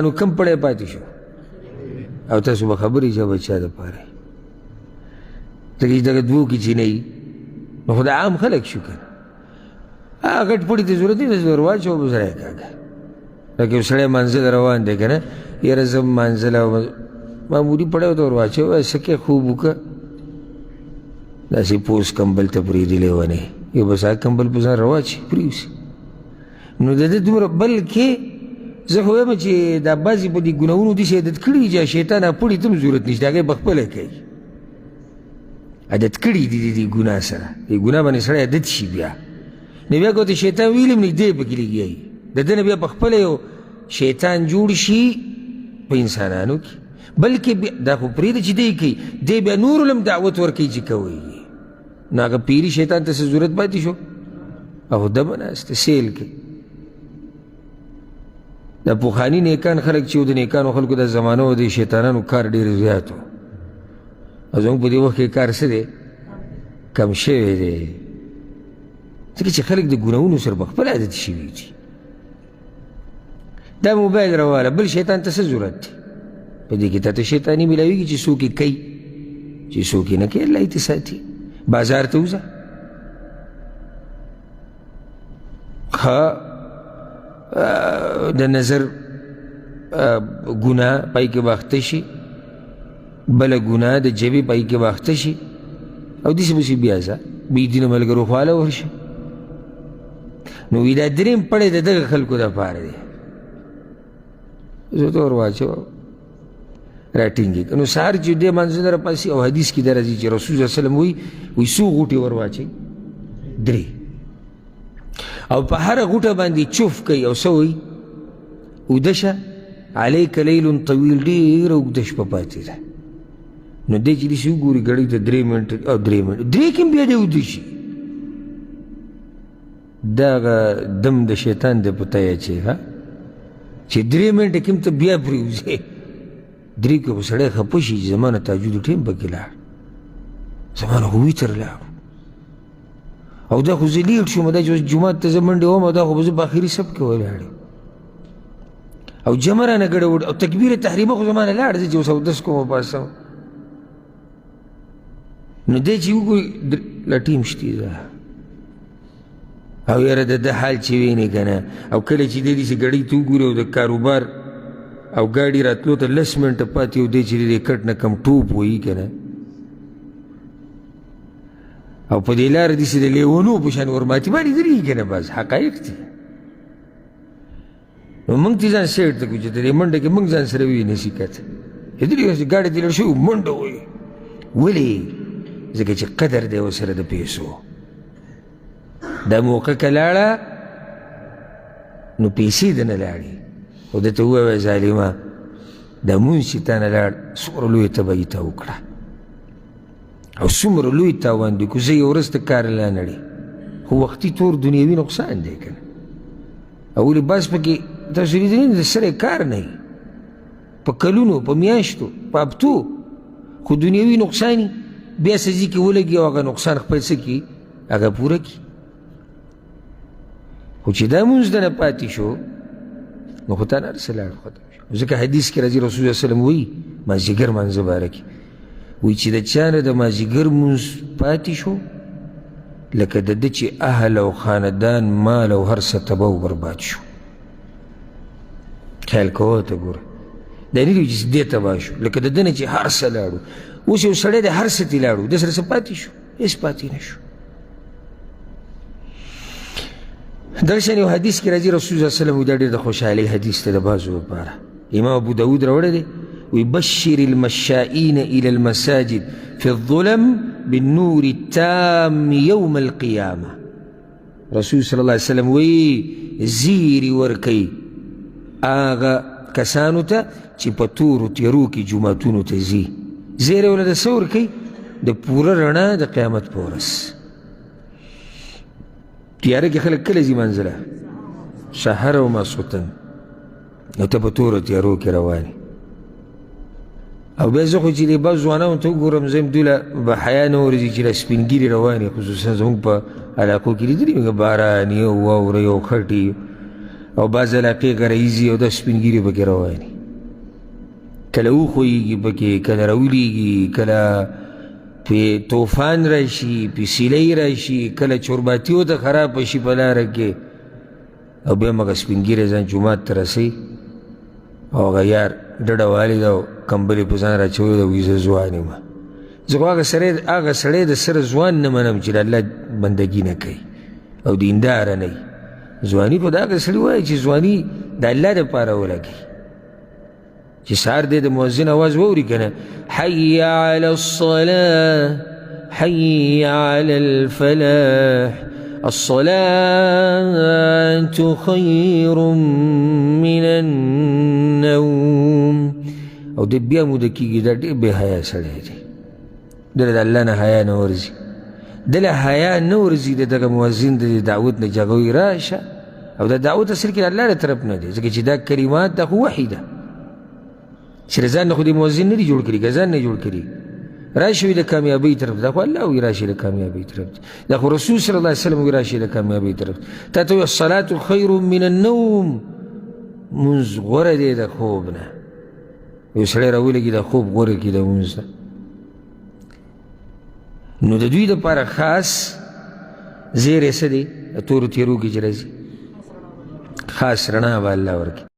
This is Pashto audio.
نو کم پړی پاتې شو او تاسو به خبرې چې به چا دپاره ځکه چې دغه دوو کې چې نه وي نو خو د عام خلک شو که نه غټ پړي ته ضرورت نه دی ور واچوه به سړی کاږه لکه یو سړی مانځه روان دی که نه یاره زه مانځله معمولي پړی ورته ور واچوه څه کې خوب وکړه داسې پوس کمبل ته پرېږدلی ونې یو بس هغه کمبل په ځان راواچي پرېوځي نو د ده دومره بلکې زه خو وایم چې دا بعضې په دې ګناهونو داسې عادت کړي چې شیطان پړي ته هم ضرورت نشته هغه یې پخپله کوي عادت کړي دي د دې ګناه سره دې ګناه باندې سړی عادت شي بیا نو بیا که ورته شیطان ویلي هم نږدې پکې لګیایي د ده نه بیا پخپله یو شیطان جوړ شي په انسانانو کې بلکې دا خو پرېږده چې دی کوي دی بیا نورو هم دعوت ورکوي چې کوئ نو هغه پیري شیطان ته څه ضرورت پاتې شو هغه ده به ناسته سیل کوي دا پخواني نیکان خلک چې و د نیکانو خلکو د زمانه و د شیطانانو کار ډېر زیات و او زموږ په دې وخت کې کار څه دی کم شوی دی ځکه چې خلک د ګناهونو سره په خپل عادت شوي دي دا موبایل راواله بل شیطان ته څه ضرورت دی په دې کې تا ته شیطاني میلاویږي چې څوک یې کوي چې څوک یې نه کوي الله یې ته ساتي بازار ته وځه د نظر ګناه پای کې واخته شي بله ګناه د جبې پای کې واخته شي او داسې پسې بیا ځه بېدینه ملګرو خواله ورشه نو وي دا درېیم پړی د دغه خلکو دپاره دی زه ته ور واچوه راټینګ یې نو سهار چې دې مانځه نه راپاسي او حدیث کې دا راځي چې رسول صلی وسلم وایي څو غوټې ور واچوي 3 او په هره غوټه باندې چوف کوي او څه وایي اوده شه علیک لیل طویل ډېره اوږده شپه پاتې ده نو دی چې داسې وګوري ګړۍ ته 3 منټه او 3 منټه 3 کې هم بیا دی اوده شي دغه دم د شیطان دی په تیه چې 3 منټه کې هم ته بیا پرېوځې 3 کې به سړی خفه شي چې زما نه تهجد ټیم پکې لاړ زما نه خو ویتر لاړو او دا خو زه لیټ شوم دا چې اوس جومات ته زه منډې وم او دا خو به زه په آخري صف کې ولاړ یم او جمع رانه ګډوډ او تکبیر تحریمه خو زما نه لاړ زه چې اوس اودس کوم او پاسم نو دی چې وګوري لا ټیم شتي ده او یاره د ده حال چې وینې که نه او کله چې دی داسې ګړۍ ته وګوري او د کاروبار او ګاډي راتلو ته 10 منټه پاتې او دی چې د کټ نه کم ټوپ وایي که نه او په دې لاره داسې د لیونو په شان ورماتې باندې درېږي که نه بس حقایق دي نو موږ ته ځان سیټ ته کړو چې د دې منډه کې موږ ځان سره ووینې شي که ته دلې ګاډي ته لاړ شوي منډه وایي ولې ځکه چې قدر دی ورسره د پیسو دا موقع که لاړه نو پیسې د نه لاړې او ده ته ووایه ظالمه دا مونځ چې تا نه لاړ څومره لویه تباهي تا وکړه او څومره لوی تاوان دی که زه یو ورځ ته کار لا نړې خو وختي تور دنیوي نقصان دی که نه او ولې بعض پکې تاسو لیدلي د سره کار نه وي په کلونو په میاشتو په هفتو خو دنیوي نقصان وي بیا سزي کې ولګي او هغه نقصان خپل څه کړي هغه پوره کړي خو چې دا مونځ د نه پاتې شو نو خو تا نه هر څه لاړ ختم شو ځکه حدیث کې راځي رسول الله وسلم وایي مازدیګر مانځه باره کې وایي چې د چا نه د مازدیګر مونځ پاتې شو لکه د ده چې اهل او خاندان مال او هر څه تباه او برباد شو خیال کوه ته ګوره دا نه دی چې دې تباه شو لکه د ده نه چې هر څه لاړو اوس یو سړی د هر څه ته لاړو د سره څه پاتې شو هېڅ پاتې نه شو دغه شان یو حدیث کې راځي رسول الله وسلم دا ډېر د خوشحالۍ حدیث دی د بعضو لپاره امام ابو داود راوړی دی وی بشر المشائین الى المساجد في الظلم بالنور التام يوم القيامة رسول صلی الله علیه وسلم وی زیری ورکوي هغه کسانو ته چې په تورو تیارو کې جوماتونو ته ځي زیری ورله د څه ورکوي د پوره رڼا د قیامت په ورځ تیاره کې خلک کله ځي منځله سحر او ماسخوتن او ته په تورو تیارو کې روانې او بیا زه خو چې د بعض ځوانانو ته وګورم زه یم دوی له به حیا نه ورځي چې له سپین ګیرې روانې خصوصا زموږ په علاقو کې لیدلي مې باران یو واوره یو خټې او بعض علاقې غریزي او د سپینګیري پکې رواني کله وخویږي پکې کله راولیږي کله پې طوفان راشي پې سیلۍ راشي کله چورباتي ورته خراب شي په لاره کې او بیا مګه سپینګیری ځان جومات ته رسوي او هغه یار ډډه والې ده او کمبلې په ځان راچولی ده وایي زه ځوان یم زه خو هغه سړی د سره ځوان نه منم چې د الله بندګي نه کوي او دینداره نه وي ځواني خو د هغه سړي وایي چې ځواني د الله دپاره ولګوي چې سهار دی د مؤذن اواز واوري که نه حي على الصلاة حي على الفلاح الصلاة خير من النوم او د بیا موده کېږي دا ډېر بې حیا سړی دی دله د الله نه حیا نه ورځي دله حیا نه ورځي د دغه مؤذن د دعوت نه جګوي راشه او دا دعوت اصل کې د الله له طرف نه دی ځکه چې دا کلمات دا خو وحي ده چې د ځان نه خو د مؤذن نه دي جوړ کړي که ځان نه جوړ کړي راشي وي د کامیابۍ طرف دا خو الله وي راشي د کامیابۍ طرف دا خو رسول صلی الله علیه وسلم وي راشي د کامیابۍ طرف تا ته وایي الصلاة خیر من النوم مونځ غوره دی د خوب نه یو سړی راولګي د خوب غوره کړي د مونځ نه نو د دوی دپاره خاص زیری څه دی د تورو تیرو کې چې راځي خاص رڼا به الله ورکړي